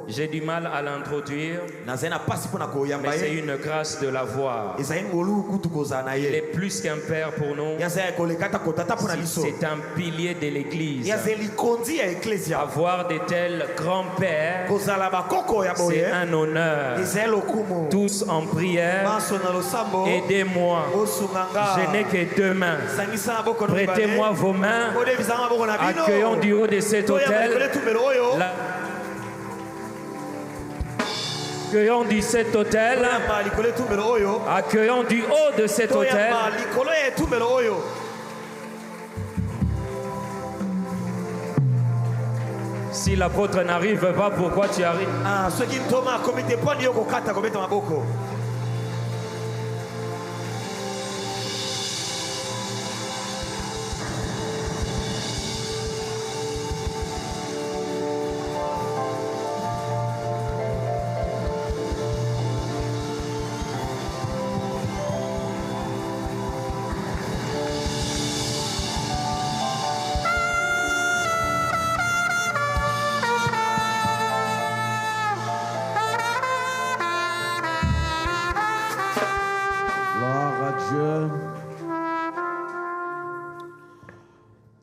J'ai du mal à l'introduire, mais c'est une grâce de l'avoir. Il est plus qu'un père pour nous. C'est un pilier de l'Église. Avoir de tels grands-pères, c'est un honneur. Tous en prière, aidez-moi. Je n'ai que 2 mains. Prêtez-moi vos mains. Accueillons du haut de cet hôtel. Accueillons du cet hôtel. Accueillons du haut de cet hôtel. Si l'apôtre n'arrive pas, pourquoi tu arrives?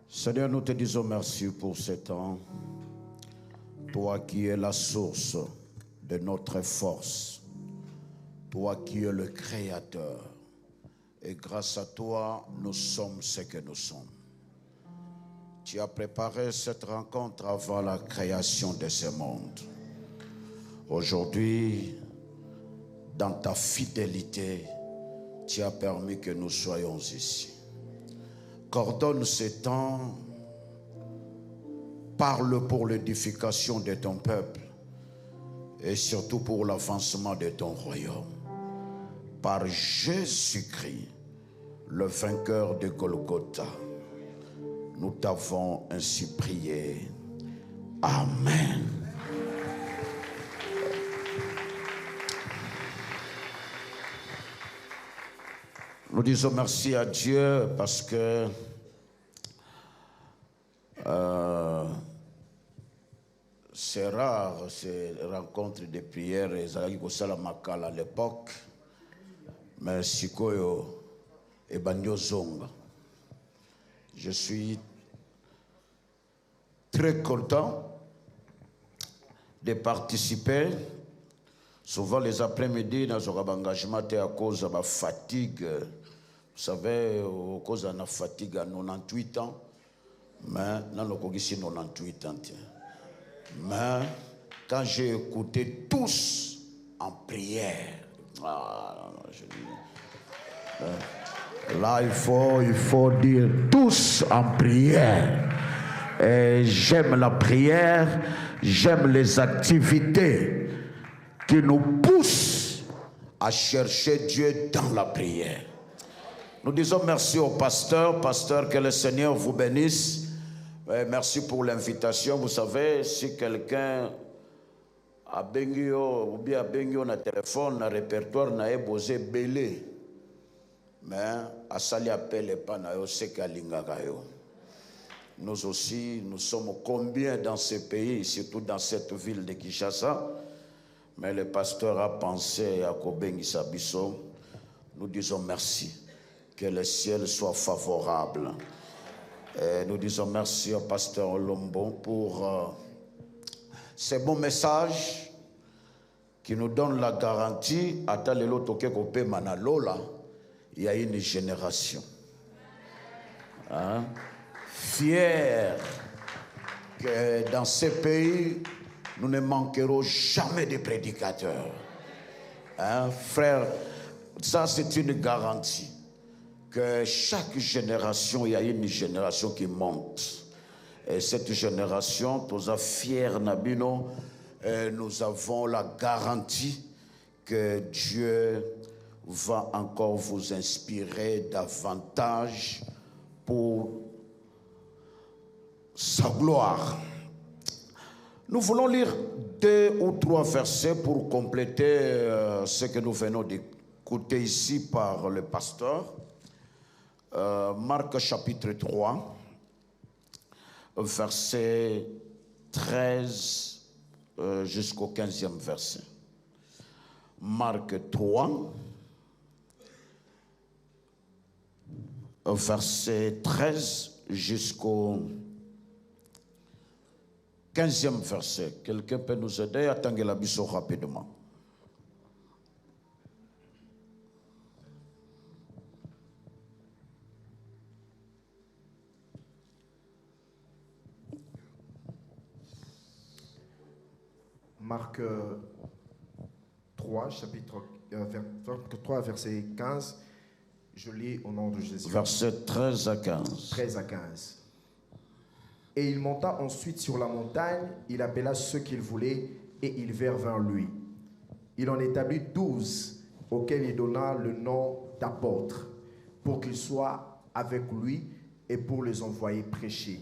Seigneur, nous te disons merci pour ce temps. Toi qui es la source de notre force. Toi qui es le Créateur. Et grâce à toi, nous sommes ce que nous sommes. Tu as préparé cette rencontre avant la création de ce monde. Aujourd'hui, dans ta fidélité, tu as permis que nous soyons ici. Coordonne ce temps, parle pour l'édification de ton peuple et surtout pour l'avancement de ton royaume. Par Jésus-Christ, le vainqueur de Golgotha, nous t'avons ainsi prié. Amen. Nous disons merci à Dieu parce que c'est rare ces rencontres de prière et à l'époque, mais Sikoyo et Banyo Zonga. Je suis très content de participer. Souvent les après-midi, dans un engagement à cause de ma fatigue. Vous savez, à cause de la fatigue à 98 ans, mais non, le ici 98 ans. Mais quand j'ai écouté tous en prière, là il faut dire tous en prière. Et j'aime la prière, j'aime les activités qui nous poussent à chercher Dieu dans la prière. Nous disons merci au pasteur. Pasteur, que le Seigneur vous bénisse. Merci pour l'invitation. Vous savez, si quelqu'un a bengio ou bien a bengio na téléphone, na répertoire, na ébosé belé, mais à sali appel pas na yo sekalingakayo. Nous aussi, nous sommes combien dans ce pays, surtout dans cette ville de Kinshasa, mais le pasteur a pensé à Kobengi Sabiso. Nous disons merci. Que le ciel soit favorable. Et nous disons merci au pasteur Olombo pour ces bons messages qui nous donnent la garantie. Il y a une génération fière que dans ce pays, nous ne manquerons jamais de prédicateurs. Frère, ça c'est une garantie. Que chaque génération, il y a une génération qui monte. Et cette génération, tous à fiers Nabino, nous avons la garantie que Dieu va encore vous inspirer davantage pour sa gloire. Nous voulons lire 2 ou 3 versets pour compléter ce que nous venons d'écouter ici par le pasteur. Marc chapitre 3, verset 13 jusqu'au 15e verset. Marc 3, verset 13 jusqu'au 15e verset. Quelqu'un peut nous aider à tanguer la biseau rapidement. Marc 3, chapitre 3, verset 15. Je lis au nom de Jésus. Verset 13 à 15. 13 à 15. Et il monta ensuite sur la montagne, il appela ceux qu'il voulait, et ils vinrent vers lui. Il en établit 12, auxquels il donna le nom d'apôtres, pour qu'ils soient avec lui et pour les envoyer prêcher,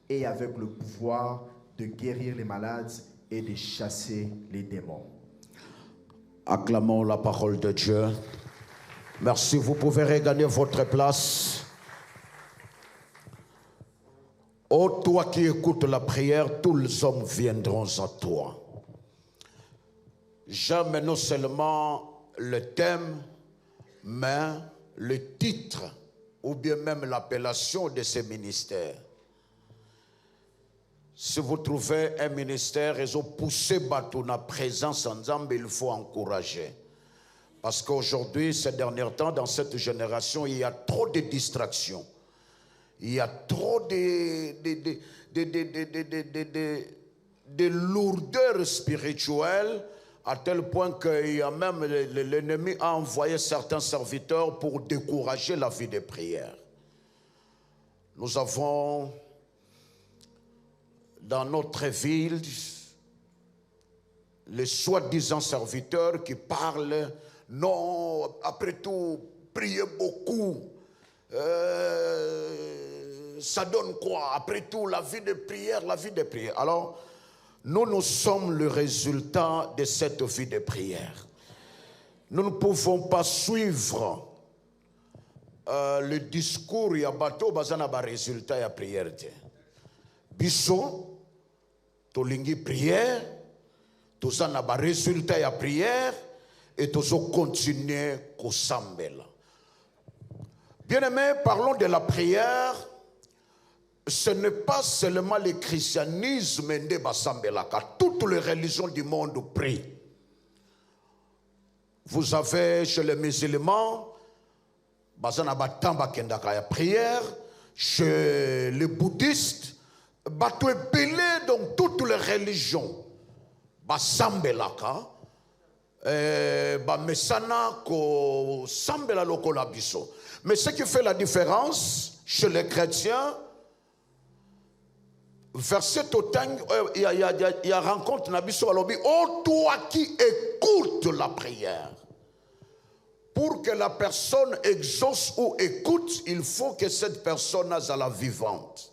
et avec le pouvoir de guérir les malades et de chasser les démons. Acclamons la parole de Dieu. Merci, vous pouvez regagner votre place. Ô toi qui écoutes la prière, tous les hommes viendront à toi. J'aime non seulement le thème, mais le titre, ou bien même l'appellation de ce ministère. Si vous trouvez un ministère, ils ont poussé la présence ensemble, il faut encourager. Parce qu'aujourd'hui, ces derniers temps, dans cette génération, il y a trop de distractions. Il y a trop de lourdeur spirituelle, à tel point qu'il y a même l'ennemi a envoyé certains serviteurs pour décourager la vie de prière. Nous avons dans notre ville les soi-disant serviteurs qui parlent, non, après tout, priez beaucoup. Ça donne quoi? Après tout, la vie de prière, la vie de prière. Alors, nous sommes le résultat de cette vie de prière. Nous ne pouvons pas suivre le discours, il y a bateau, bazana ba résultat ya prière. Biso, tolingi prière, tozana ba résultat ya prière, et tozo continuer kosambela. Bien-aimés, parlons de la prière. Ce n'est pas seulement le christianisme, car toutes les religions du monde prient. Vous avez chez les musulmans, prière, chez les bouddhistes, dans toutes les religions, mais ce qui fait la différence chez les chrétiens, verset autant, il y a rencontre Nabiso Alobi, oh toi qui écoutes la prière. Pour que la personne exauce ou écoute, il faut que cette personne soit la vivante.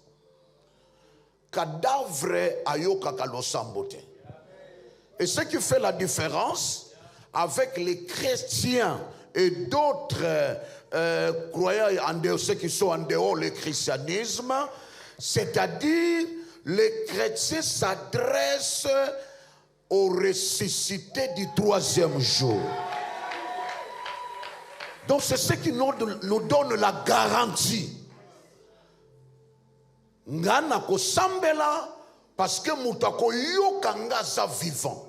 Cadavre ayoka kalosambote. Et ce qui fait la différence avec les chrétiens et d'autres croyants, ceux qui sont en dehors du christianisme, c'est-à-dire les chrétiens s'adressent aux ressuscités du 3e jour. Donc c'est ce qui nous donne la garantie. Ngana ko sambela parce que mutako yokanga sa vivant.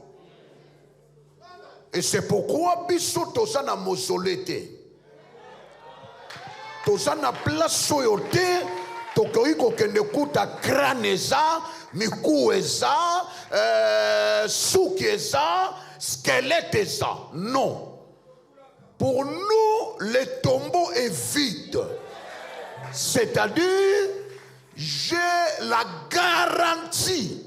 Et c'est pourquoi biso tozana mausolée. Tozana place soyote. Tokoiko kende kuta crâne eza, miku eza, souk eza, squelette eza. Non. Pour nous, le tombeau est vide. C'est-à-dire, j'ai la garantie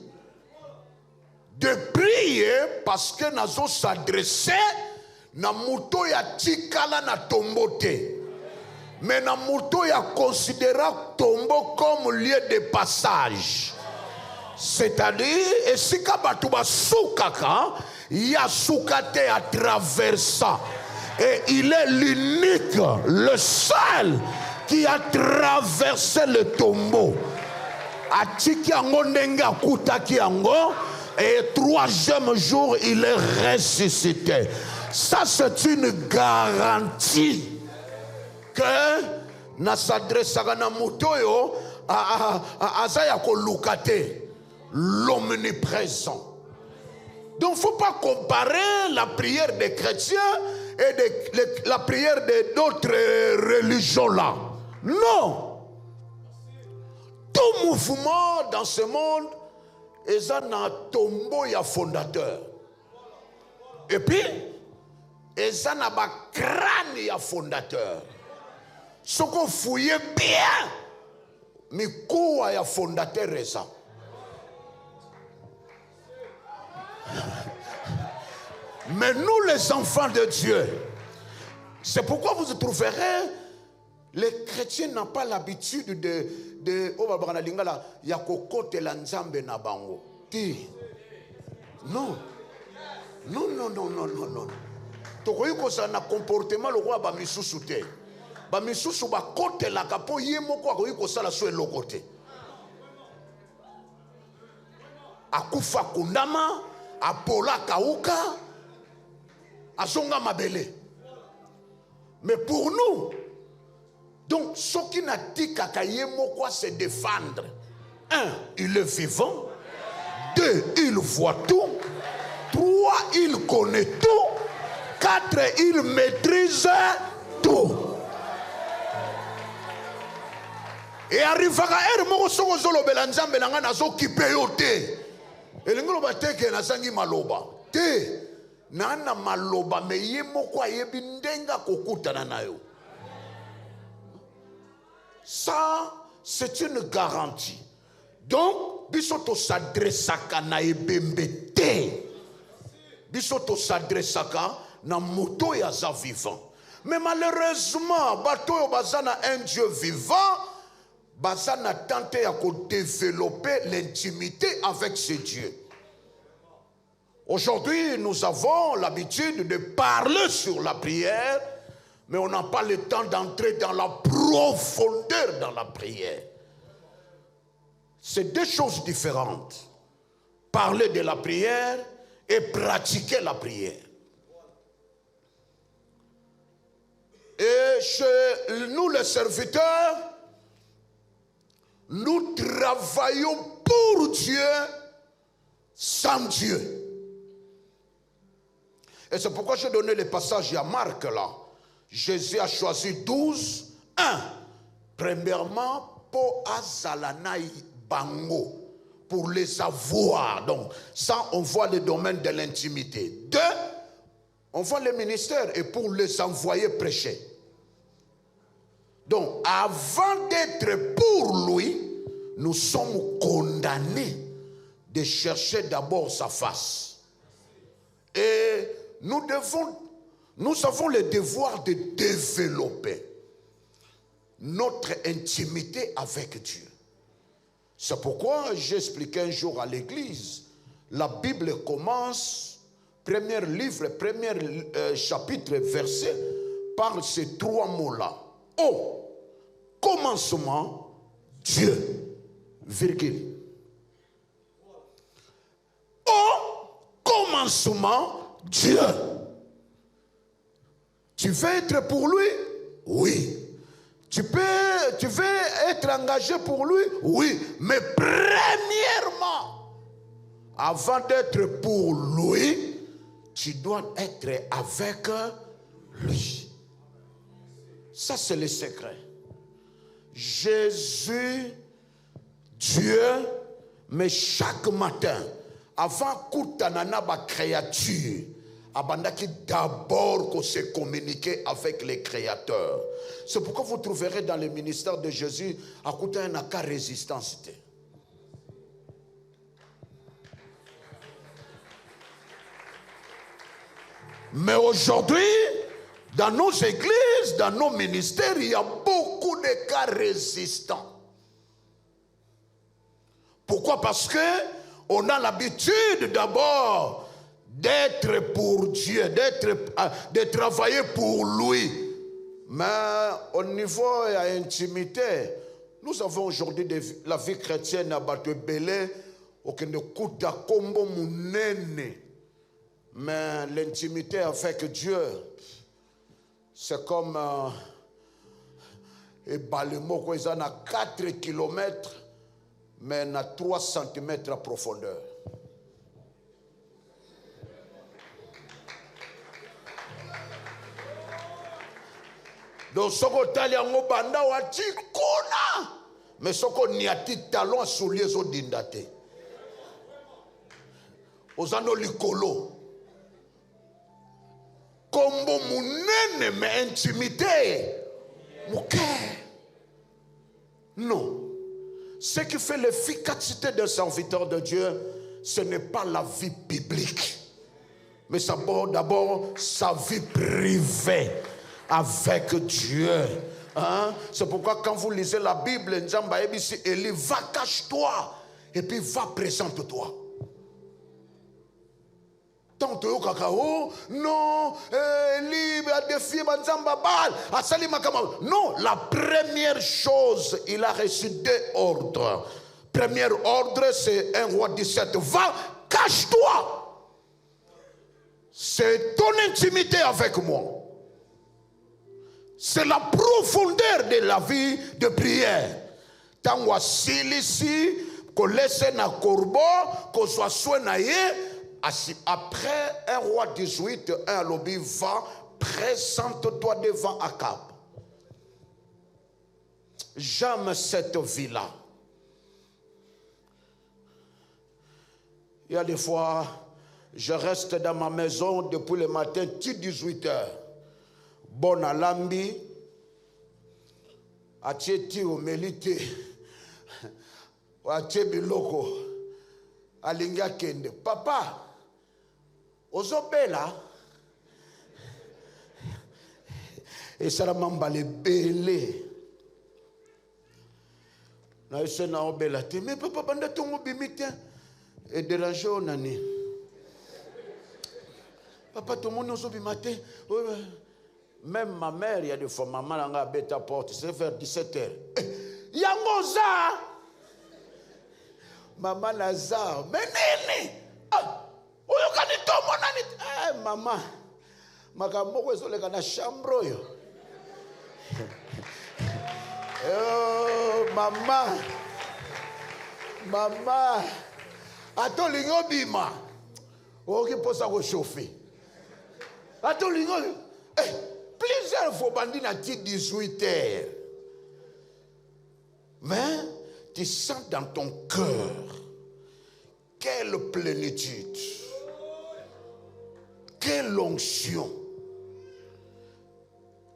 de prier parce que nous s'adresser na muto ya tikala na tombeau te. Mais na muto ya considéra tombeau comme lieu de passage. C'est-à-dire, et si kabatuba soukaka, ya soukate à travers ça. Et il est l'unique, le seul qui a traversé le tombeau. Atiki ango nenga kutaki ango, Et 3e jour, il est ressuscité. Ça, c'est une garantie que na s'adresse à Namutoyo à Zayako Lukate, l'omniprésent. Donc, il ne faut pas comparer la prière des chrétiens et la prière d'autres religions là. Non. Tout mouvement dans ce monde est un tombeau fondateur. Et puis, ils ont un crâne fondateur. Ce qu'on fouille bien, mais quoi est fondateur ça? Mais nous, les enfants de Dieu, c'est pourquoi vous trouverez, les chrétiens n'ont pas l'habitude de non. Non, non, non, non, non, non. Tokoyi kosa na comportement le roi ba misusu te. Ba misusu ba kote la kapo yemoko akoyi kosa la so elokote. Akufa kundama, apola kauka, azonga mabele. Mais pour nous, donc ce qui n'a dit qu'à yemoko se défendre. 1, il est vivant. 2, il voit tout. 3, il connaît tout. 4, il maîtrise tout. Et arrive à un moment où on a belanzambe nanga nazo kipeyote. Et l'ingolo bateke na sangi maloba. Te nana maloba me yemoko ayebi ndenga kokutana nayo. Ça, c'est une garantie. Donc, bisoto s'adressaka na ebembete. Bisoto s'adressaka na moto ya za vivant. Mais malheureusement, bato bazana un Dieu vivant, bazana tenté à développer l'intimité avec ce Dieu. Aujourd'hui, nous avons l'habitude de parler sur la prière, mais on n'a pas le temps d'entrer dans la profondeur dans la prière. C'est deux choses différentes. Parler de la prière et pratiquer la prière. Et chez nous les serviteurs, nous travaillons pour Dieu, sans Dieu. Et c'est pourquoi j'ai donné le passage à Marc là. Jésus a choisi 12. 1. Premièrement, pour Azalanai Bango, pour les avoir. Donc, ça, on voit le domaine de l'intimité. 2, on voit le ministère et pour les envoyer prêcher. Donc, avant d'être pour lui, nous sommes condamnés de chercher d'abord sa face. Et nous avons le devoir de développer notre intimité avec Dieu. C'est pourquoi j'expliquais un jour à l'église, la Bible commence, premier livre, premier chapitre, verset, par ces 3 mots-là. Au commencement, Dieu, virgule. Au commencement, Dieu. Tu veux être pour lui? Oui. Tu veux être engagé pour lui? Oui. Mais premièrement, avant d'être pour lui, tu dois être avec lui. Ça, c'est le secret. Jésus, Dieu, mais chaque matin, avant Koutanana ba créature, abandaki d'abord qu'on se communiquer avec les créateurs. C'est pourquoi vous trouverez dans le ministère de Jésus à Koutana ka résistance. Mais aujourd'hui, dans nos églises, dans nos ministères, il y a beaucoup de cas résistants. Pourquoi? Parce que on a l'habitude d'abord d'être pour Dieu, de travailler pour lui. Mais au niveau de l'intimité, nous avons aujourd'hui la vie chrétienne à Batebele, okende kuta kombo munene. Mais l'intimité avec Dieu, c'est comme et balemo ko ils a 4 km mais na 3 cm à profondeur. Donc soko tali yango banda wati kuna mais soko niati talon soulier zo dindate. Ozano likolo. Combo munene mais intimité. Mouké. Non. Ce qui fait l'efficacité d'un serviteur de Dieu, ce n'est pas la vie biblique, mais d'abord sa vie privée avec Dieu. Hein? C'est pourquoi quand vous lisez la Bible, Nzamba Ebisi Eli, va cache-toi et puis va présente-toi. Tanto kakao, non, Eli a défié Nzamba Baal, Asali Makama. Non, la première chose, il a reçu 2 ordres. Premier ordre, c'est 1 Roi 17. Va, cache-toi. C'est ton intimité avec moi. C'est la profondeur de la vie de prière. Tant que silisi, qu'on laisse na corbeau, qu'on soit soigné. Après 1 Roi 18, 1 lobby, va, présente-toi devant Akab. J'aime cette vie-là. Il y a des fois, je reste dans ma maison depuis le matin, 18 heures. Bon alambi, atieti omelite, atie biloko, alinga kende. Papa, ozobela, et ça la mambale belé. Na ese na obela te, mais papa banda tongo bimite. Et déranger au nani. Papa, tout le monde nous a matin. Même ma mère, il y a des fois, maman a bête à porte, c'est vers 17h. Yangoza! Maman Lazare, mais nini! Où est-ce que maman, makambo est dans la chambre. Maman, maman. Attends, l'ingo bima. Oh, qui peut ça chauffer. Attends, l'ingo. Plusieurs fois, bandit n'a 18 heures. Mais tu sens dans ton cœur quelle plénitude, quelle onction.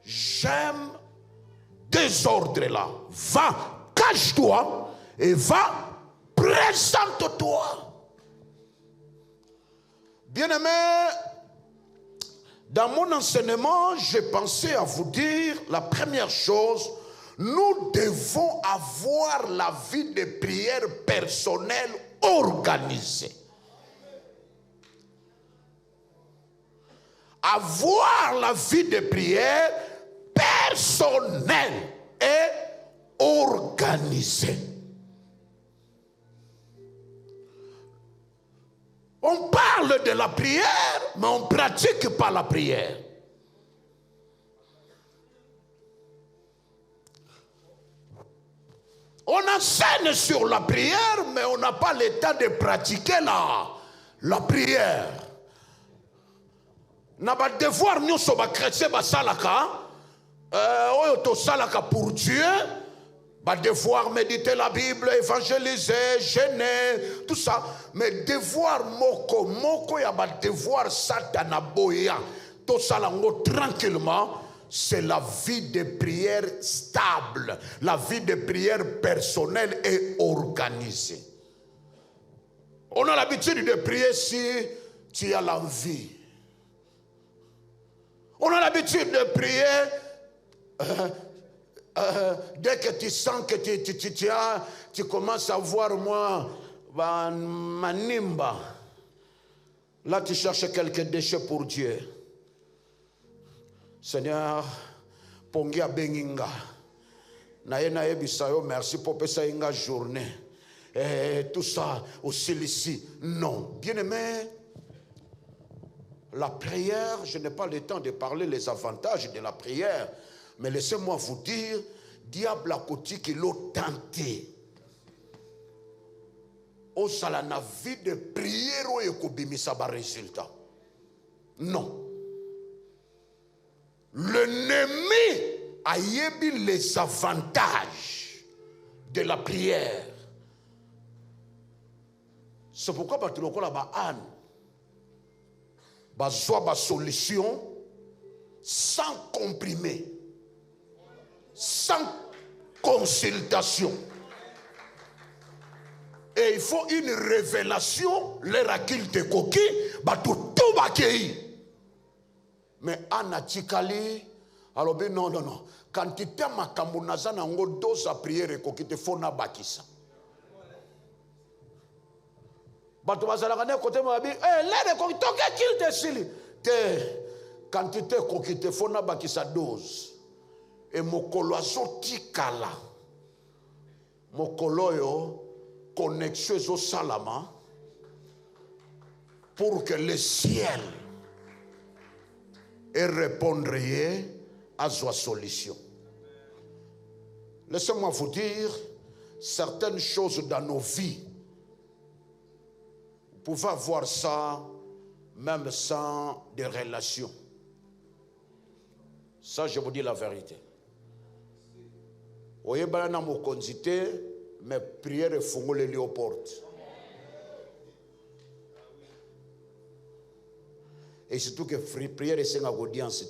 J'aime des ordres là. Va, cache-toi et va, présente-toi. Bien-aimés, dans mon enseignement, j'ai pensé à vous dire la première chose, nous devons avoir la vie de prière personnelle organisée. Avoir la vie de prière personnelle et organisée. On parle de la prière, mais on ne pratique pas la prière. On enseigne sur la prière, mais on n'a pas le temps de pratiquer la prière. On a pas devoir nous sommes chrétiens basalaka, salaka pour Dieu. Bah devoir méditer la Bible, évangéliser, jeûner, tout ça. Mais devoir moko ya ba devoir satana boya. Tout ça lango tranquillement, c'est la vie de prière stable, la vie de prière personnelle et organisée. On a l'habitude de prier si tu as l'envie. On a l'habitude de prier dès que tu sens que tu commences à voir moi, manimba. Là, tu cherches quelques déchets pour Dieu. Seigneur, pongia benginga. Naye bisayo, merci pour pesa inga journée. tout ça, au cilici. Non. Bien-aimé, la prière, je n'ai pas le temps de parler les avantages de la prière, mais laissez-moi vous dire, diable à côté qui l'a tenté. Au salana vie de prière et kobimisa ba résultat. Non. L'ennemi a yébi les avantages de la prière. C'est pourquoi tu le connais ba Anne. Bazoa ba solution sans comprimer, sans consultation. Et il faut une révélation, leur akil te koki, tout bakei. Mais Anna Tikali, alors ben non. Quand tu t'es makamunaza na ngo dose à prière et koki te fona bakisa. Bato bazalaka ne côté mabi, l'air koki toke kil te sili. Te quantité koki te fona bakisa dose. Et mokolo azo tikala. Mokolo yo connexion au salama pour que le ciel et répondrait à sa solution. Laissez-moi vous dire certaines choses dans nos vies. Vous pouvez voir ça même sans des relations. Ça, je vous dis la vérité. Voyez, dans mon condité, mes prières font les lieux aux portes. Et surtout que prière est une audience.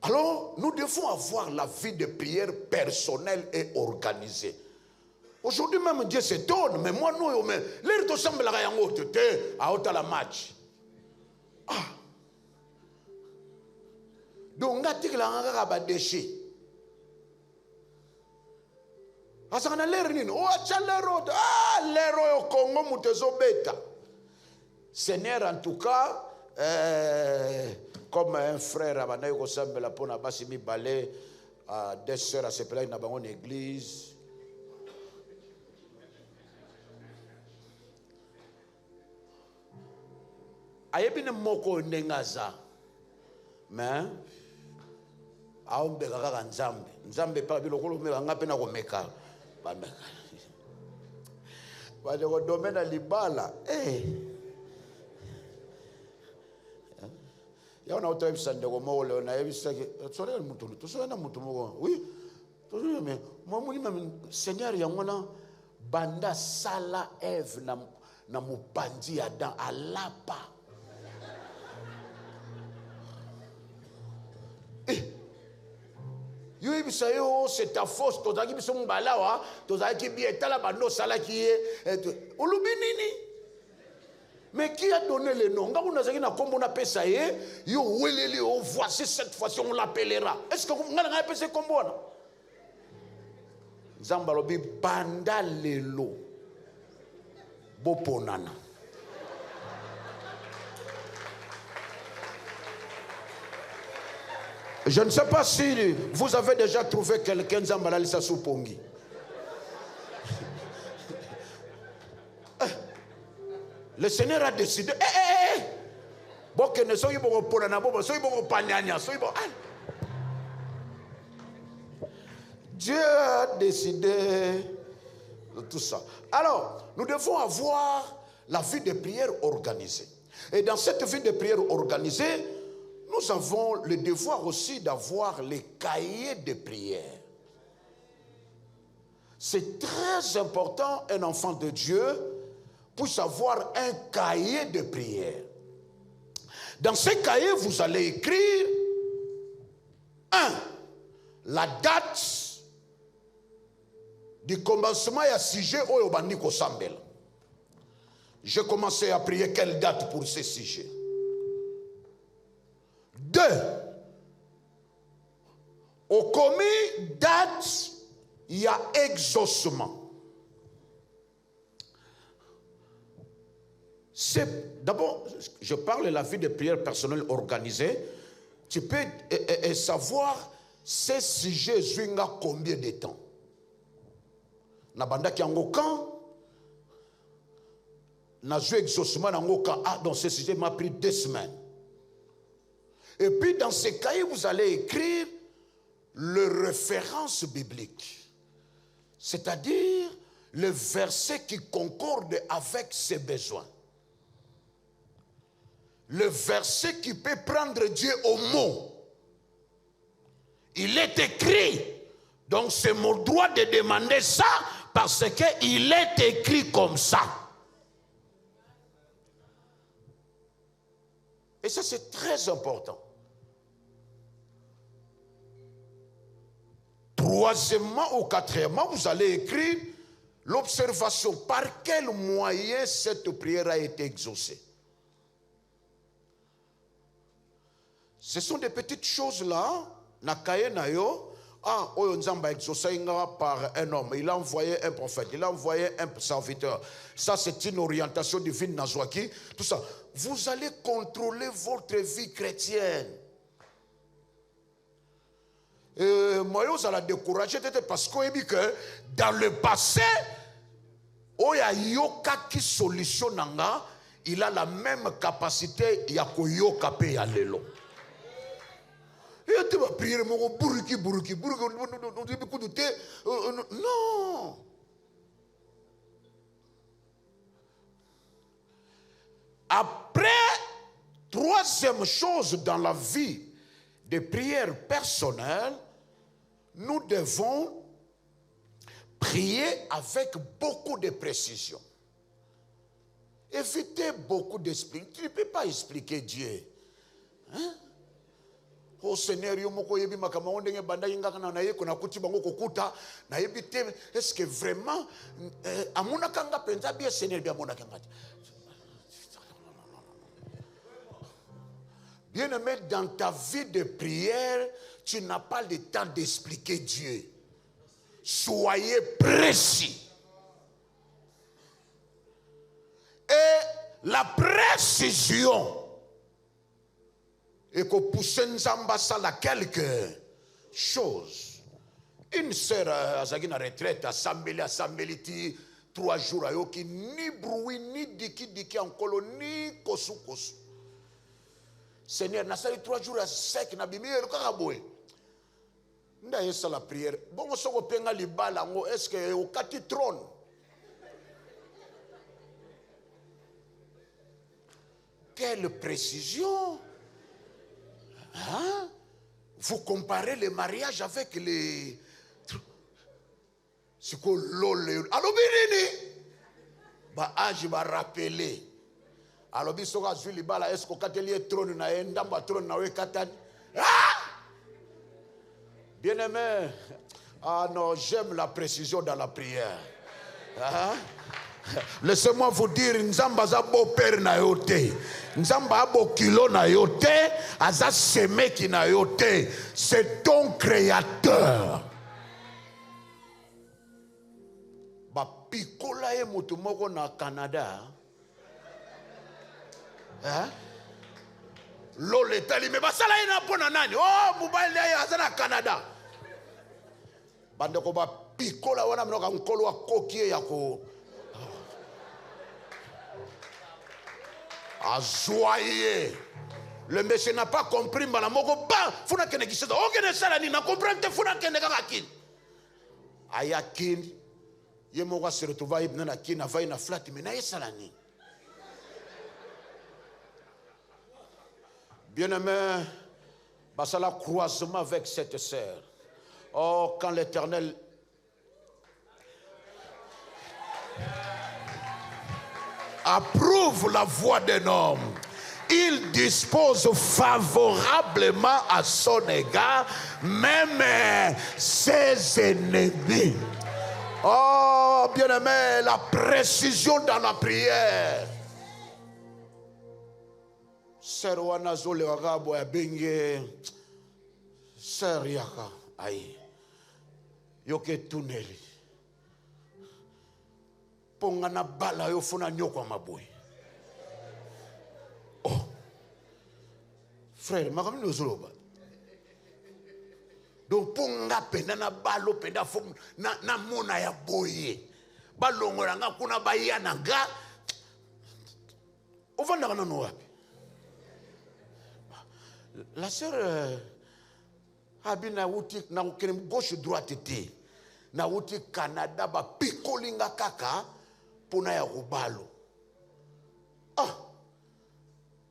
Alors, nous devons avoir la vie de prière personnelle et organisée. Aujourd'hui même, Dieu s'étonne, mais moi, non, mais l'air de semble la rayon à haute la match. Ah! Donc, on a dit que la a déchet. Parce qu'on a l'air nino. Oh, tcha l'héros. Ah, l'héros au Congo, moutezo bêta. Seigneur, en tout cas, comme un frère, Abanaï Kosam Belapona Basimi Balé, des sœurs à se plaindre dans une église. Ayebine moko nengaza. Mais aombe kaka nzambe pa bilokolo meka ngape na komeka bameka bale ko domena libala ya na otoy bisande ko mo le na yebisa ke tsore mutu to so na mutu mo oui to so me mo mo ni seigneur ya ngona banda sala Eve na mupandi Adam alapa. C'est ta force, tu as dit que tu as dit que tu as dit que mais qui a donné le nom? Voici cette fois-ci, on l'appellera. Est-ce que vous avez appelé ce combo? Zambalobi banda lelo boponana. Je ne sais pas si vous avez déjà trouvé quelqu'un Zambalalisa Soupongi. Le Seigneur a décidé. Dieu a décidé de tout ça. Alors, nous devons avoir la vie de prière organisée. Et dans cette vie de prière organisée, nous avons le devoir aussi d'avoir les cahiers de prière. C'est très important, un enfant de Dieu puisse avoir un cahier de prière. Dans ce cahier, vous allez écrire 1. La date du commencement et à sujet au Yobandiko Sambel. J'ai commencé à prier quelle date pour ce sujet. 2. Au commis date, il y a exaucement. D'abord, je parle de la vie de prière personnelle organisée. Tu peux savoir Ces sujets zwinga combien de temps? Nabanda ki yango quand? Na joué exaucement yango quand? Ah, dans ce sujet m'a pris 2 semaines. Et puis dans ces cahiers, vous allez écrire le référence biblique. C'est-à-dire le verset qui concorde avec ses besoins. Le verset qui peut prendre Dieu au mot. Il est écrit. Donc c'est mon droit de demander ça parce qu'il est écrit comme ça. Et ça c'est très important. Troisièmement ou quatrièmement, vous allez écrire l'observation. Par quel moyen cette prière a été exaucée? Ce sont des petites choses là. Nakaye na yo. Ah, Oyo Nzamba exaucé par un homme. Il a envoyé un prophète. Il a envoyé un serviteur. Ça, c'est une orientation divine Nazwaki. Tout ça. Vous allez contrôler votre vie chrétienne. Moi, vous allez décourager parce qu'on dit que dans le passé, Oya Yoka qui solution nanga, il a la même capacité Yako Yoka pe ya lelo. Non. Après, troisième chose dans la vie de prière personnelle, nous devons prier avec beaucoup de précision. Évitez beaucoup d'esprit. Tu ne peux pas expliquer Dieu. Hein? Oh Seigneur, est-ce que vraiment bien aimé, dans ta vie de prière, tu n'as pas le temps d'expliquer Dieu. Soyez précis. Et la précision et qu'on pousse Nzamba à quelque chose. Une sœur à Zagina retraite à Sambeli 3 jours à Yoki, ni bruit, ni diki en colonie, kosu. Seigneur, n'a sali 3 jours à sec, n'a bimi, karaboé. N'a yé la prière. Bon, on s'en penga li bala, est-ce que au kati trône? Quelle précision! Hein? Vous comparez le mariage avec les... C'est quoi l'olé? Alors, bien, bah, je vais rappeler. Alors, bien, soka zuli bala, est-ce que katelier trône na endamba trône na we katani? Ah! Bien aimé. Ah non, j'aime la précision dans la prière. Hein? Laissez-moi vous dire, Nzamba za bo père na yote, Nzamba bo kilo na yote, aza seme ki na yote, c'est ton créateur. Ba pikola ye mutu moko na Canada. Hein? Lole tali me basala ina pona nani? Oh, mobile ya aza na Canada. Bandeko ba pikola wana mnoka nkolo wa kokie ya ko Azoye. Le monsieur n'a pas compris, mais la moko ba funa kene kiseda. Okene sala ni na comprendre funa kene kaka kin. Aya kin. Ye moko se retrouva ibna na kin avai na flat mais na sala ni. Bien-aimé, basala croisement avec cette sœur. Oh, quand l'Éternel approuve la voix d'un homme, il dispose favorablement à son égard même ses ennemis. Oh, bien-aimé, la précision dans la prière. Sœur Wanazole Wagabo ya Benge, Sœur Yaka, aïe, yoke tuneli. Pongana bala yo funa nyoko maboy. Oh, frère, makamini ozoloba. donc ponga penda na balo penda fo na mona ya boye balongola nga kuna baya na nga ovanda kana no wapi la sœur abina wuti na ukene gauche droite te na wuti Canada ba pikolinga kaka pona ya robalo. Ah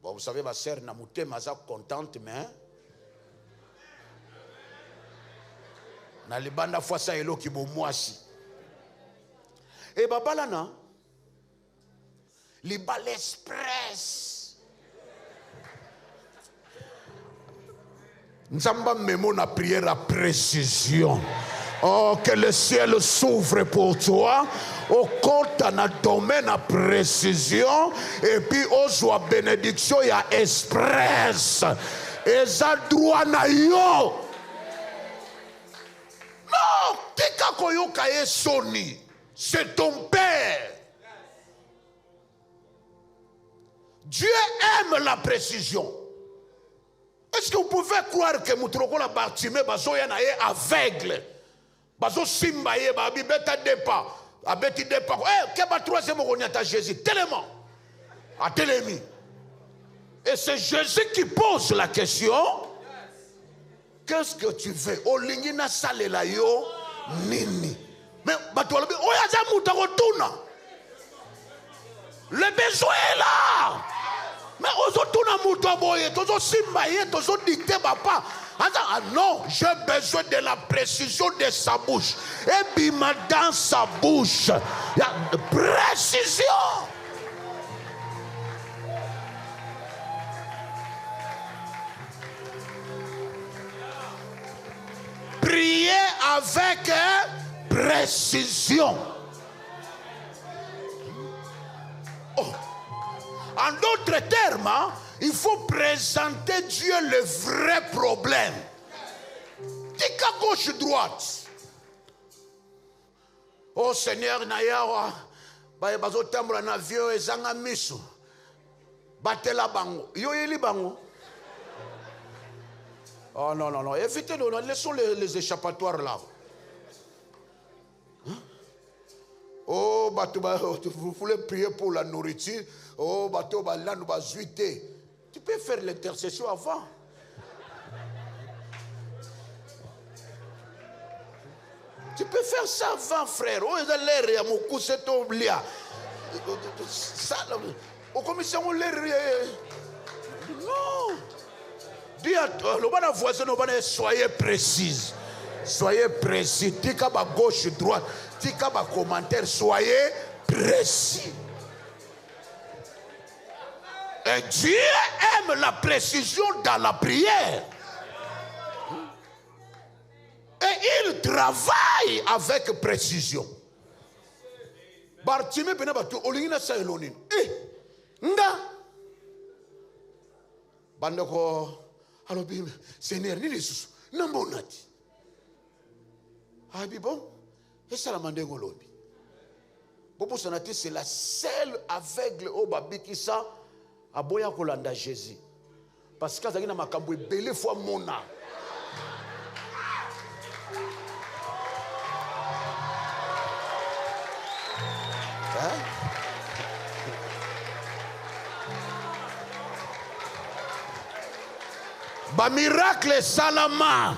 bon, vous savez ma sœur na mutema za contente mais na libanda fois ça elo ki bo mwasi et babalana libal express nzamba memo na prière à précision. Oh, que le ciel s'ouvre pour toi. Au compte na domaine à précision. Et puis, au joie bénédiction, il y a express. Et ça droit na yo. Non, tika koyo kaye soni. C'est ton père. Dieu aime la précision. Est-ce que vous pouvez croire que Moutroko la Bartimée bazo yana aveugle? Bazo simba ye babi beta depa abeti depa que ba troisième ronyata Jésus tellement a télémi et c'est Jésus qui pose la question qu'est-ce que tu veux olingi na salela yo nini mais batolo oya za mutako tuna le besoin est là mais ozotuna muto boye tozo simba ye tozo dicter papa. Ah non, j'ai besoin de la précision de sa bouche. Et puis dans sa bouche, il y a de précision. Priez avec précision. Oh. En d'autres termes, il faut présenter Dieu le vrai problème. Tika gauche droite. Oh Seigneur Nayawa, bazo tambula na vieux ezanga miso. Batela bango. Yo yeli bango. Oh non non non, évitez-nous, laissons les échappatoires là. Hein? Oh vous voulez prier pour la nourriture. Oh bateau là nous va zuiter. Tu peux faire l'intercession avant. Tu peux faire ça avant, frère. Oh, il a l'air, il y a mon coup, c'est oublié. Ça, au commission, on l'air. Non. Dis à toi, le bon voisin, soyez précis. Soyez précis. Tika ba gauche, droite. Tika ba commentaire, soyez précis. Et Dieu aime la précision dans la prière. Et il travaille avec précision. Bartimée pena batu olingina sa elonin. Nga. Bandako alobi Seigneur ni Jesus nambonati. Abi bon. Et ça la mande ngolobi. Bobo sonati c'est la seule aveugle au babiki ça. Aboya kolanda Jésus parce que azaki na makambo ebele fois mona ba miracle salama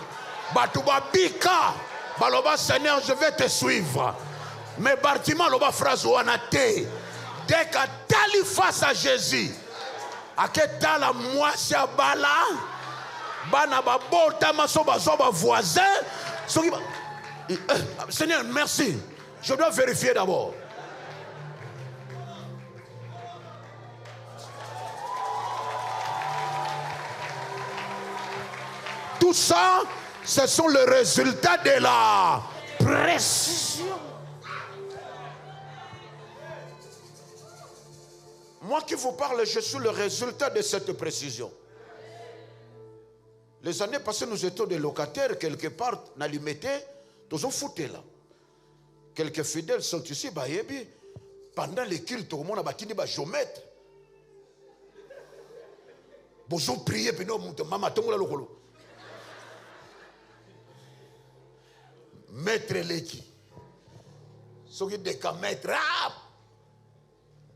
batu babika baloba Seigneur je vais te suivre mais Bartimée loba phrase wana te dès que tali face à Jésus aketala mwasi abala bana babota masoba soba voisin Seigneur merci je dois vérifier d'abord tout ça ce sont les résultats de la précision. Moi qui vous parle, je suis le résultat de cette précision. Les années passées, nous étions des locataires quelque part, dans l'immété, nous avons foutu là. Quelques fidèles sont ici, pendant les cultes, tout le monde a bâti des géomètres. Vous avez prié, puis nous, maman, tout le monde. Maître Leki. Ce qui est qu'à maître.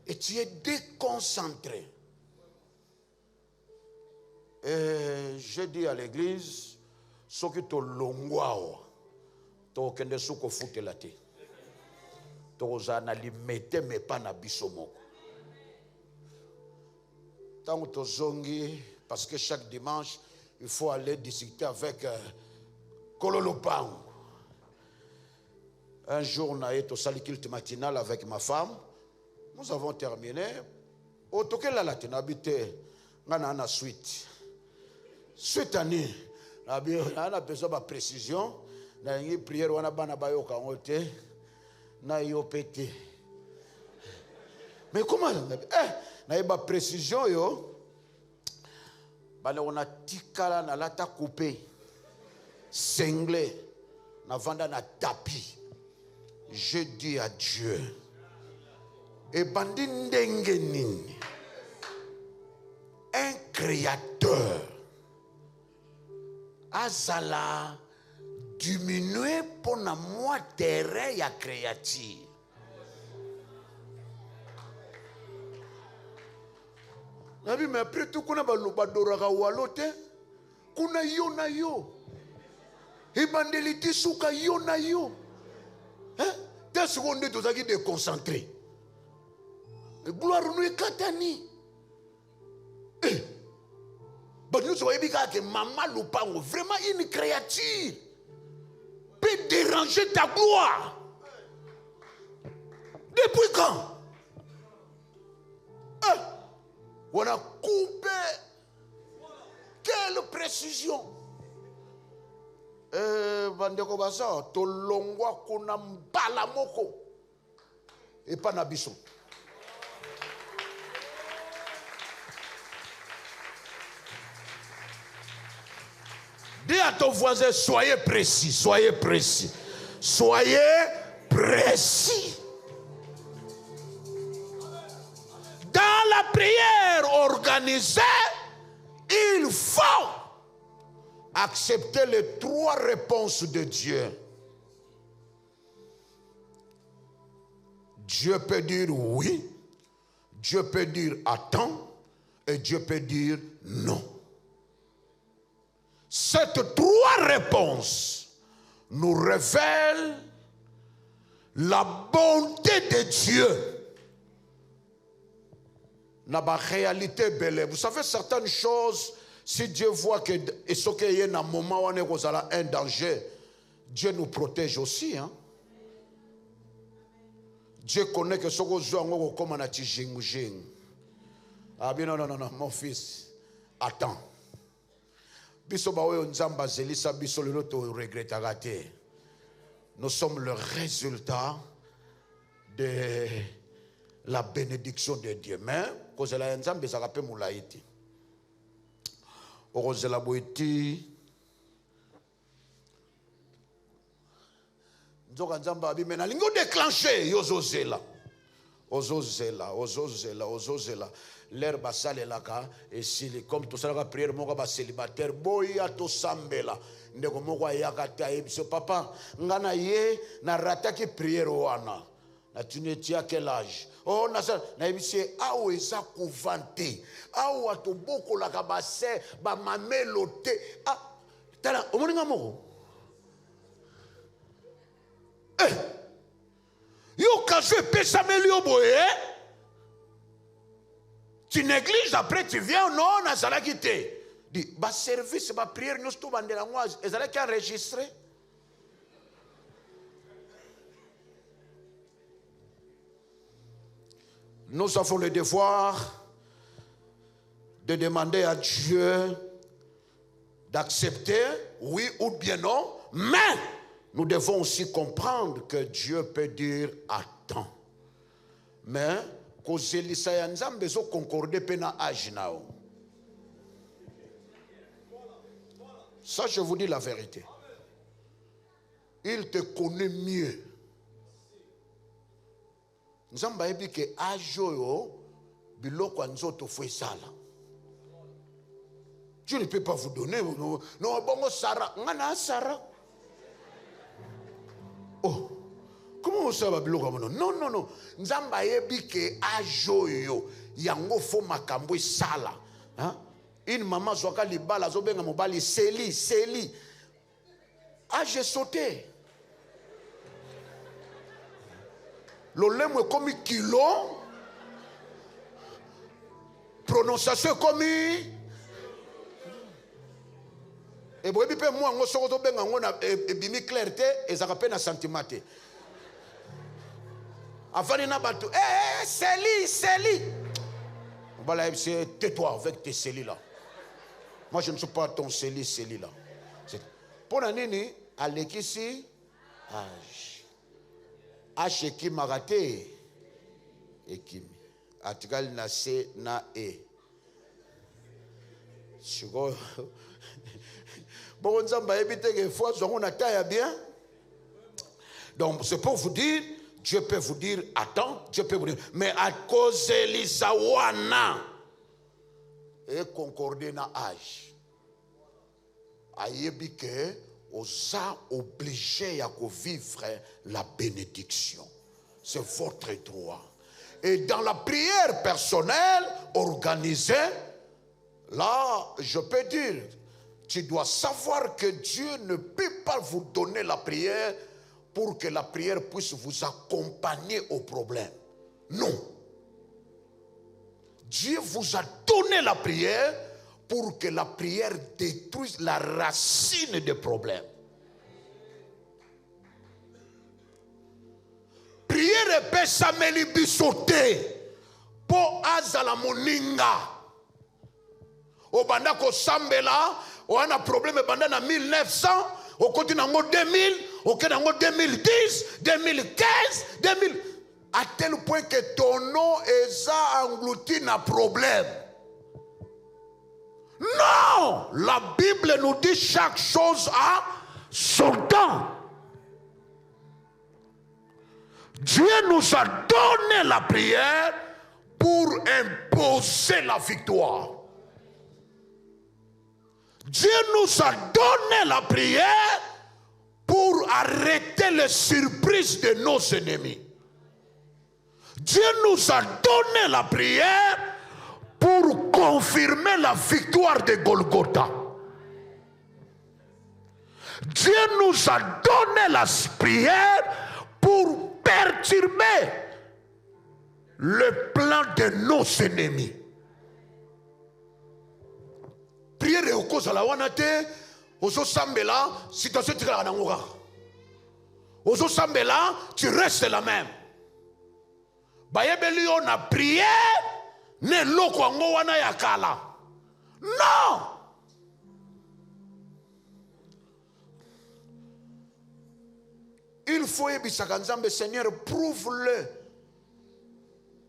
Et tu es déconcentré. Et j'ai dit à l'église, ce qui est longwa, tu as qu'un souko foute la té. Tu as limité mais pas na bisomoko. Tant que tu zongi, parce que chaque dimanche, il faut aller discuter avec Kololopang. Un jour, on a été au saliculte matinal avec ma femme. Nous avons terminé. Au toqué la latine, habité, on a une suite. Suite année, on a besoin de précision. On a une prière, on a besoin de na yopete. Mais comment na yeba précision yo bale on a tikala na lata coupé cinglé na vanda na tapis. Je dis à Dieu et bandi ndenge nini un créateur azala diminuer pour na moi terrain ya créature. Nabi mais après tout kuna balobadoraka walote kuna yo na yo. Ebandeliti suka yo na yo. Hein? T'es seconde tout ça qui déconcentré. Gloire nous ekatani. Bon nous soyez bien que maman Lupango vraiment une créature peut déranger ta gloire. Depuis quand? On a coupé. Quelle précision. Bandeko baza tolongwa kuna mbala moko et pas na biso. Dis à ton voisin, soyez précis, soyez précis. Soyez précis. Dans la prière organisée, il faut accepter les trois réponses de Dieu. Dieu peut dire oui, Dieu peut dire attends, et Dieu peut dire non. Ces trois réponses nous révèlent la bonté de Dieu. Dans la réalité belle. Vous savez certaines choses, si Dieu voit que ce qu'il y a un moment où on est un danger, Dieu nous protège aussi. Hein? Dieu connaît que ce qu'on joue comme un atijing. Ah bien non, mon fils, attends. Nous sommes le résultat de la bénédiction de Dieu. Mais, quand je l'ai dit, ça rappelle mon laïti. Quand la boiti, mais na lingo déclenché, yozozela. Ozozela. L'air basale là et si comme tout ça la prière mon gars célibataire boya to sambela ndeko moko yakata ebso papa ngana ye na rataki prière wana na tunetia quel âge oh na ça na ebise awo eza couvante awo atoboko la kabase ba mamelote ah tala omoninga moko yo kazo pesa melio boye. Tu négliges, après tu viens, non, na sala quitté. Dit, bah service, bah prière, nous sommes en langue, et ça qui enregistré. Nous avons le devoir de demander à Dieu d'accepter, oui ou bien non, mais nous devons aussi comprendre que Dieu peut dire attends. Mais ça, je vous dis la vérité. Il te connaît mieux. Nzamba ebi ke ajoyo biloko nzoto fwe sala. Dieu ne peut pas vous donner non bongo Sarah ngana Sarah. Oh, comment ça va biloko mono? Non, non, non. Nzamba yebi ke ajoyo yango fo makambo sala. Hein? Une maman zoka libala zobenga mobali seli, seli. Ah, j'ai sauté. L'olemo est comme kilo. Prononciation comme et vous avez dit moi on sort de benga on a bimi clarté et ça rappelle un sentiment. Avant de n'abattre Célie, Célie. Voilà, tais-toi avec tes Célie là. Moi je ne suis pas ton Célie, Célie là. Pour la nini, Alekisi, H qui m'a raté et qui Atigal na se na e. Bon, Nzamba évite que fois on a taille bien. Donc c'est pour vous dire, Dieu peut vous dire attends, Dieu peut vous dire, mais à cause d'Elisawana et concordé na âge. Ayebi que osa obligé à vivre la bénédiction. C'est votre droit. Et dans la prière personnelle, organisée, là, je peux dire, tu dois savoir que Dieu ne peut pas vous donner la prière pour que la prière puisse vous accompagner au problème. Non. Dieu vous a donné la prière pour que la prière détruise la racine des problèmes. Prière pesa melibi sauté po azala moninga obanda ko sambela o ana problème banda na 1900 au côté nango 2000 au côté nango 2010 2015 2000 à tel point que ton nom est englouti na problème. Non, la Bible nous dit chaque chose a son temps. Dieu nous a donné la prière pour imposer la victoire. Dieu nous a donné la prière pour arrêter les surprises de nos ennemis. Dieu nous a donné la prière pour confirmer la victoire de Golgotha. Dieu nous a donné la prière pour perturber le plan de nos ennemis. Prière au cause à la wanate, ozo sambela, situation tika na ngora. Ozo sambela, tu restes la même. Bayebeli on a prié, ne loko ngo wana yakala. Non. Il faut ebisaka Nzambe, Seigneur, prouve-le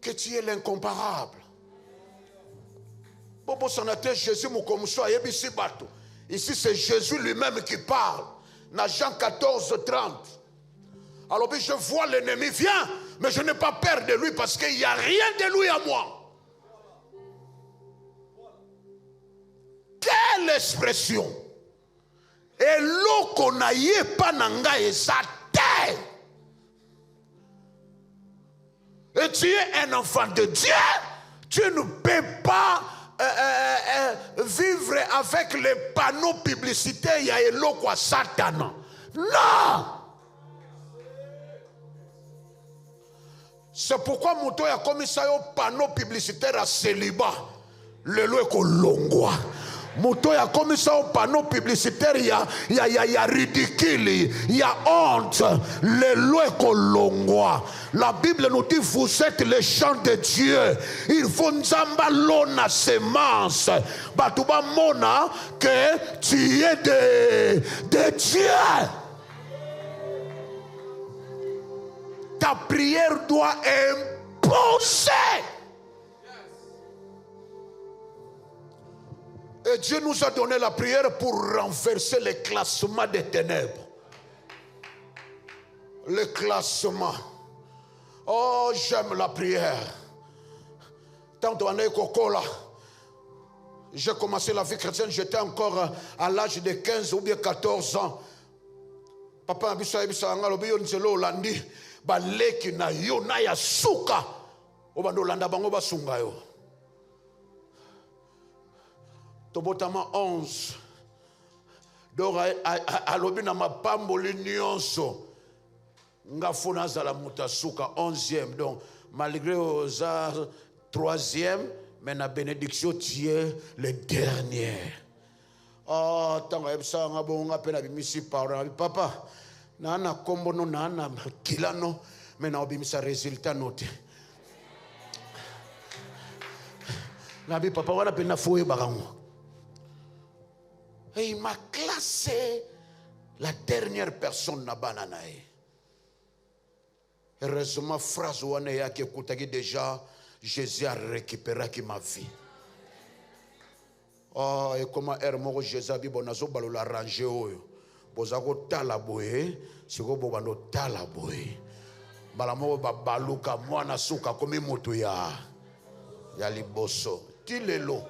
que tu es l'incomparable. Bobo Sanate Jésus Moukomso ayebisi bato. Ici c'est Jésus lui-même qui parle. Dans Jean 14, 30. Alors je vois l'ennemi vient, mais je n'ai pas peur de lui parce qu'il n'y a rien de lui à moi. Quelle expression! Et l'eau qu'on a yé pas nanga et sa terre. Et tu es un enfant de Dieu. Tu ne peux pas vivre avec les panneaux publicitaires. Il y a l'eau quoi Satan. Non! C'est pourquoi Mouto a commis ça au panneau publicitaire à célibat. Le loi est colongwa. Mouto a commis ça au panneau publicitaire. Il y a ridicule, il y a honte. Le loi est colongwa. La Bible nous dit vous êtes les champs de Dieu. Il faut nzamba lona semence. Batuba mona que tu es de Dieu. Ta prière doit imposer. Et Dieu nous a donné la prière pour renverser les classements des ténèbres. Le classement. Oh, j'aime la prière. Tant on est cocola. J'ai commencé la vie chrétienne, j'étais encore à l'âge de 15 ou bien 14 ans. Papa biso ebisa ngalobi yo nzelo olandi baleki na yo na ya suka obando landa bango basunga yo. Tobotama 11 donc alobi na mapamboli nyonso nga fona zala muta suka 11e donc malgré aux 3e mais la bénédiction tu es le dernier. Ah, tanga ebisa nga bonga pena bimisi parole papa na na kombo no na na kilano mais na obimisa résultat note. Na bi papa wana pena foye barango. Et il m'a classé la dernière personne na bananae. Heureusement phrase wana yake kutaki déjà Jésus a récupéré ma vie. Oh, et comment Hermoro Jésus a dit bon azo balo la ranger oyo. Bozako tala boye, siko bobando tala boye. Balamo ba baluka mwana suka komi moto ya liboso. Tilelo.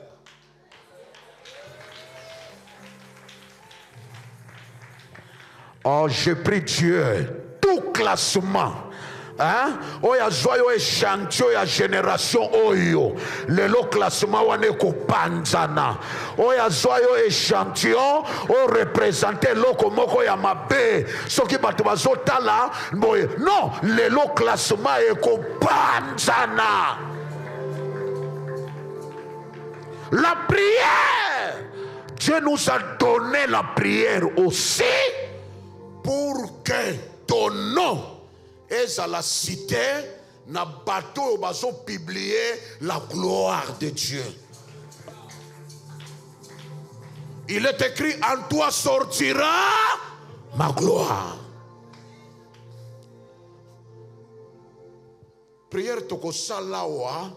Oh, je prie Dieu, tout classement. Hein? Oya joyo échantillon ya génération oyo lelo classement wane ko panzana oya joyo échantillon o représenter loko moko ya mabe soki bato bazotala boye non lelo classement e ko panzana. La prière, Dieu nous a donné la prière aussi pour que ton nom est à la cité, na bateau bazo publier la gloire de Dieu. Il est écrit en toi sortira ma gloire. Prière toko salawa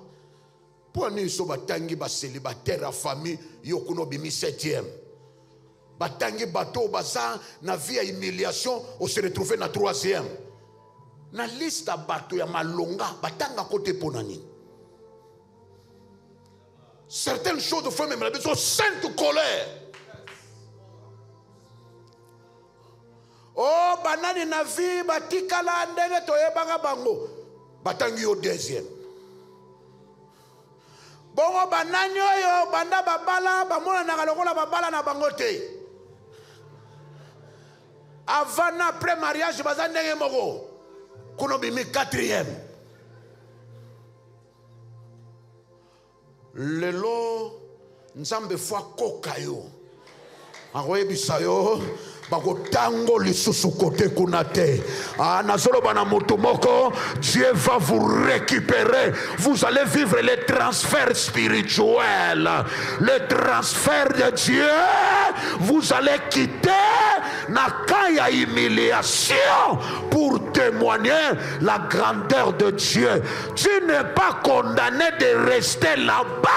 pour nous so batangi ba célibataire à famille yokuno bimi 7e. Batangi bateau basa na vie à humiliation on se retrouver na 3e. Na liste à bateau ya malonga batanga côté ponani. Certaines choses de font même la besoin sainte colère. Oh banani na vie batika la ndenge toyebanga bango batangi au 2e. Bongo banani oyo banda babala bamona na lokola babala na bango te. Avant après mariage bazandenge moko. Kuno bimi 4e. Lelo nzambe fwa kokayo. Aroye bisayo bako tango lisusu kote kunate. Nazolo bana motumoko, Dieu va vous récupérer. Vous allez vivre les transferts spirituels. Le transfert de Dieu, vous allez quitter Nakaya humiliation pour témoigner la grandeur de Dieu. Tu n'es pas condamné de rester là-bas.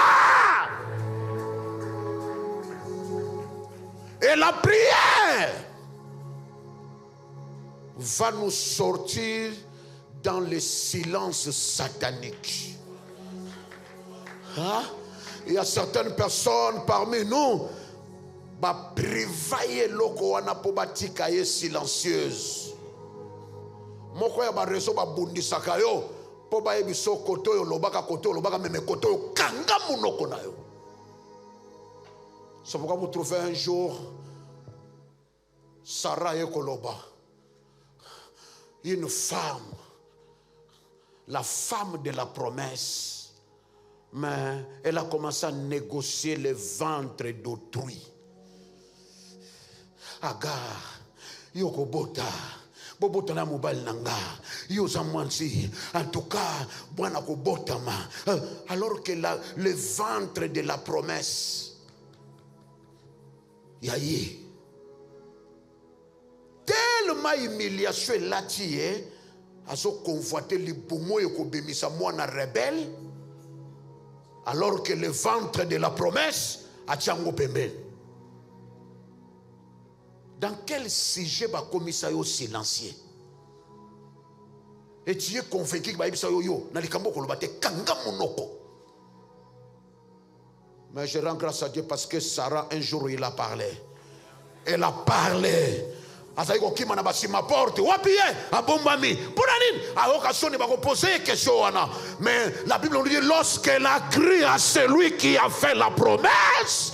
Et la prière va nous sortir dans le silence satanique. Hein? Il y a certaines personnes parmi nous ba privaye loko wana po batika ye silencieuse. Moko ya ba reso ba bundisaka yo po ba yebiso koto yo lobaka meme koto yo kanga munoko na yo. C'est pourquoi vous trouvez un jour Sarah et Koloba, une femme, la femme de la promesse, mais elle a commencé à négocier le ventre d'autrui. Agar, yoko bota, bobota na mobile nanga, yoza mwansi, en tout cas, bwana ko botama, alors que le ventre de la promesse, yaye, tellement humiliation là tu es, à ce convoiter les boumons et qu'on bémissa mwana rebelle, alors que le ventre de la promesse a tchango pembe. Dans quel sujet va commissaire silencieux? Et tu es convaincu que baïbisa yo na likambo ko lobate kanga monoko. Mais je rends grâce à Dieu parce que Sarah un jour il a parlé. Elle a parlé. azali kokima na basima porte wapi ye abombami mpona nini ayoka soni bakopose question wana. Mais la Bible nous dit lorsqu'elle a cru à celui qui a fait la promesse,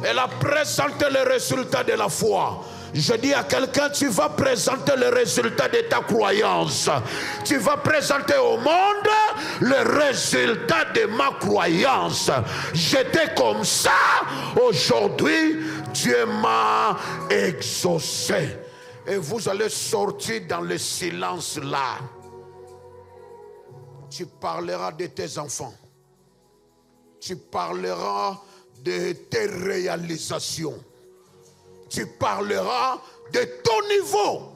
elle a présenté le résultat de la foi. Je dis à quelqu'un, tu vas présenter le résultat de ta croyance. Tu vas présenter au monde le résultat de ma croyance. J'étais comme ça. Aujourd'hui, Dieu m'a exaucé. Et vous allez sortir dans le silence là. Tu parleras de tes enfants. Tu parleras de tes réalisations. Tu parleras de ton niveau.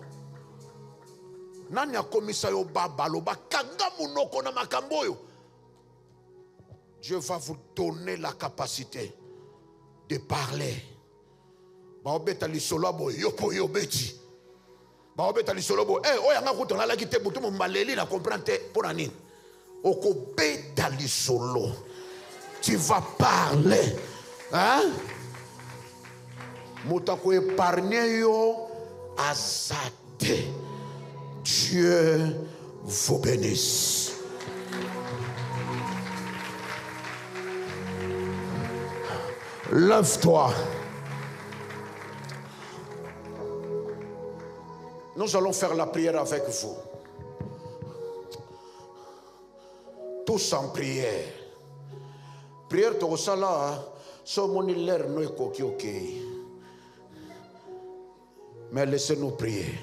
Nani akomisa yo baba loba kanga munoko na makambo yo. Dieu va vous donner la capacité de parler. Ba obeta lisolo bo yopo yobeti. Ba obeta lisolo bo oyanga kutona la kite butu mbaleli na comprendre pour nini. Okobeta lisolo. Tu vas parler. Hein? Motako épargné yo azate. Dieu vous bénisse. Lève-toi. Nous allons faire la prière avec vous. Tous en prière. Prière to sala so moni l'air no ekoki. Mais laissez-nous prier.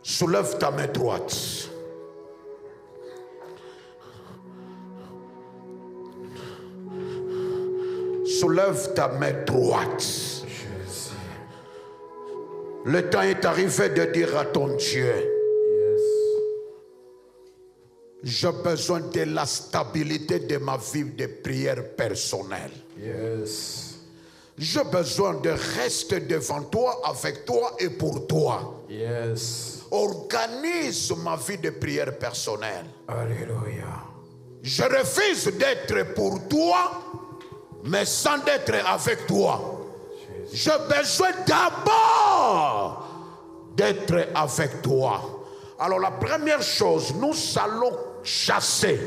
Soulève ta main droite. Soulève ta main droite. Le temps est arrivé de dire à ton Dieu, j'ai besoin de la stabilité de ma vie de prière personnelle. Yes. J'ai besoin de rester devant toi, avec toi et pour toi. Yes. Organise ma vie de prière personnelle. Alléluia. Je refuse d'être pour toi, mais sans être avec toi. J'ai besoin d'abord d'être avec toi. Alors la première chose, nous allons chasser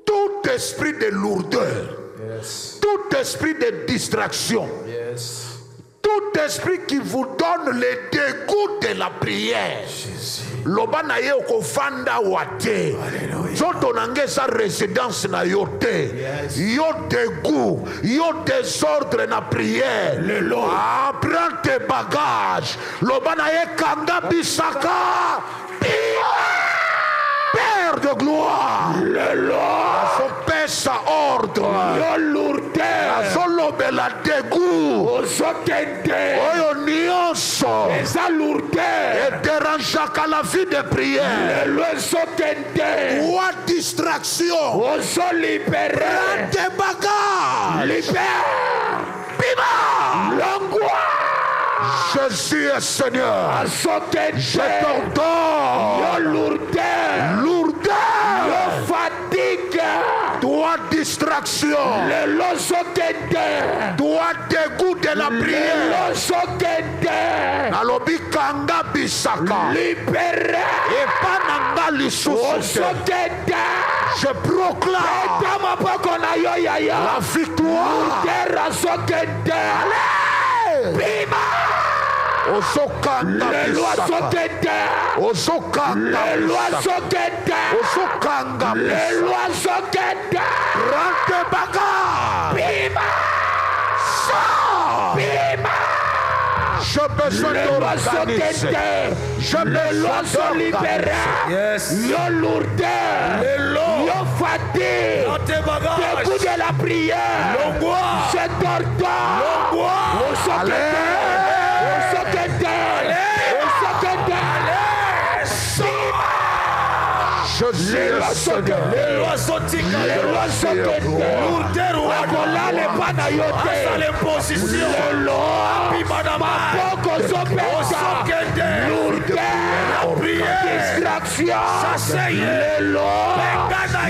tout esprit de lourdeur. Yes. Tout esprit de distraction. Yes. Tout esprit qui vous donne le dégoût de la prière. Lobana ye okofanda wate. Zoto nange sa résidence na yote. Yo dégoût, yo désordre na prière. Prends tes bagages. Lobana ye kanga bisaka. Père de gloire, le Lord, paix sa ordre, yo lourdeur, solo bela dégoût, oyo nyonso, esa lourdeur, et dérange à la vie de prière, ou à distraction, oso libéré, prends tes bagages, libère, bima, l'angoisse. Jésus est Seigneur. Je t'ordonne. Lourdeur. Fatigue. Toi distraction. Toi dégoût de la prière. Nalobi kanga bisaka. Libéré. Et pas nanga lisusu. Je proclame la victoire. Allez. Osokanga bisaka. Osokanga bisaka. Rante baga. Bima. J'ai besoin d'organiser. J'ai besoin d'organiser. Yes. Yo lourdeur. Yo fatigue. Dégoût de la prière. L'angoisse. Je t'ordonne. L'angoisse. Les lois sautent. Les lois sautent. Les lois sautent. Les lois. Mapoko sopeta. Lourdeur. Distraction. Les lois.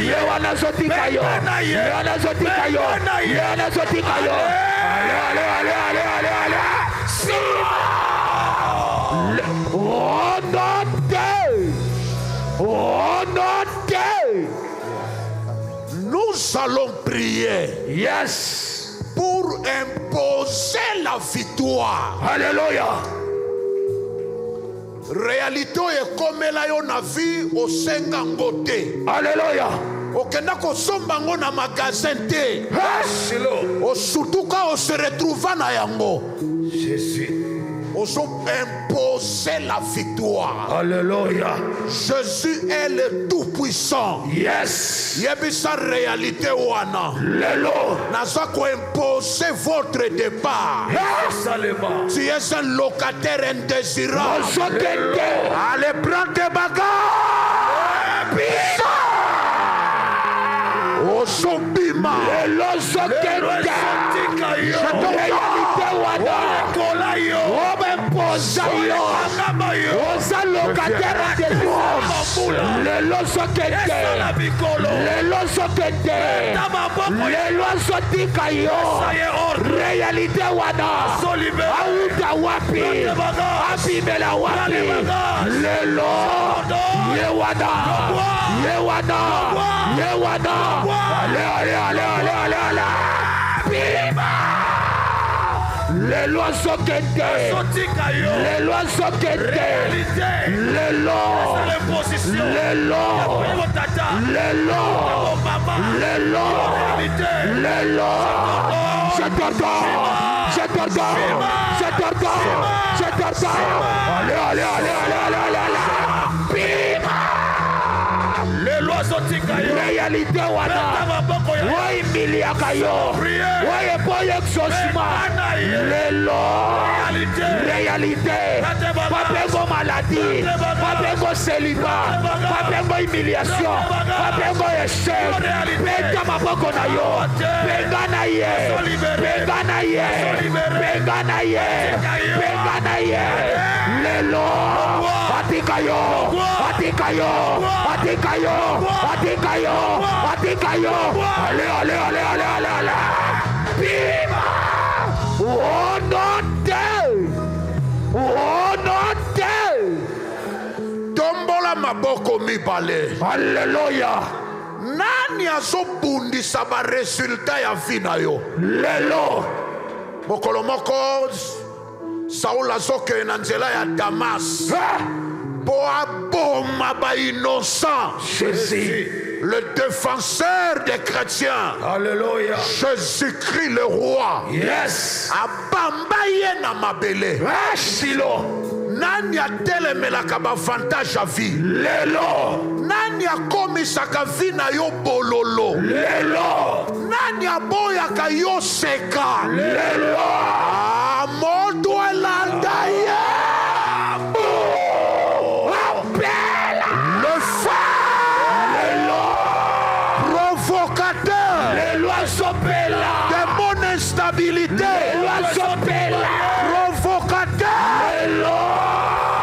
Yewana sotikayo. Yewana sotikayo. Yewana sotikayo. Allez. Oh non, nous allons prier. Yes. Pour imposer la victoire. Alléluia. Réalité est comme la yo na vie au sengangote. Alléluia. Okenda ko sombango na magasin te. Surtout quand on se retrouve na yango. Jésus. Ils ont imposé la victoire. Alléluia. Jésus est le tout-puissant. Yes. Yebisa réalité wana. Lelo. Naza ko imposer votre départ. Yes. Tu es un locataire indésirable. Allez prendre tes bagages. Osombima. Lelo sokende. Réalité wana. Osa locataire de les lois sokete, les lois sokete, les lois sotikayo, réalité wana, auta wapi, abimela wapi, les lois, yewada, allez, les lois sont quêtées. Les lois sont quêtées. Les lois. Les lois. Les lois. Les lois. Les lois. Je t'entends. Allez. Les lois sont quêtées. Réalité wana. Oui, miliakayo. Oui, boy exaucement. Les lois, réalité, pas de maladie, pas de célibat, pas de humiliation, pas de échec. Pega maboko na yo, pega na ye. Les lois, atikayo. Allez. Viva! Oh non, Tombola maboko mibale. Alléluia. Nani azobundisa ba resultat ya vina yo. Lelo. Mokolo moko Saul azoke na nzela ya Damas. Po aboma ba innocent. Jésus. Le défenseur des chrétiens. Alléluia. Jésus-Christ le roi. Yes. Abambaye na mabele. Silo. Nani atelemelaka bavantage a vie. Lelo. Nani akomisaka vi na yo bololo. Lelo. Nani aboyaka yo seka. Lelo. Moto elanda ye. De mon instabilité, provocateur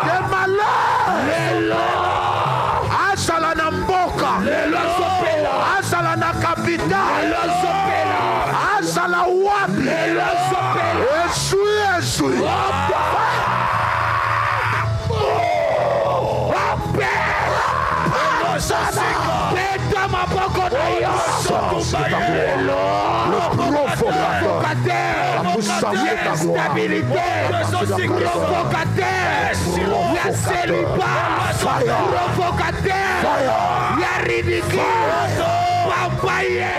de malheur, asala na mboka, asala na capitale, asala wapi, esui. Le provocateur, l'instabilité, provocateur, la célibat, provocateur, la ridicule, papaye.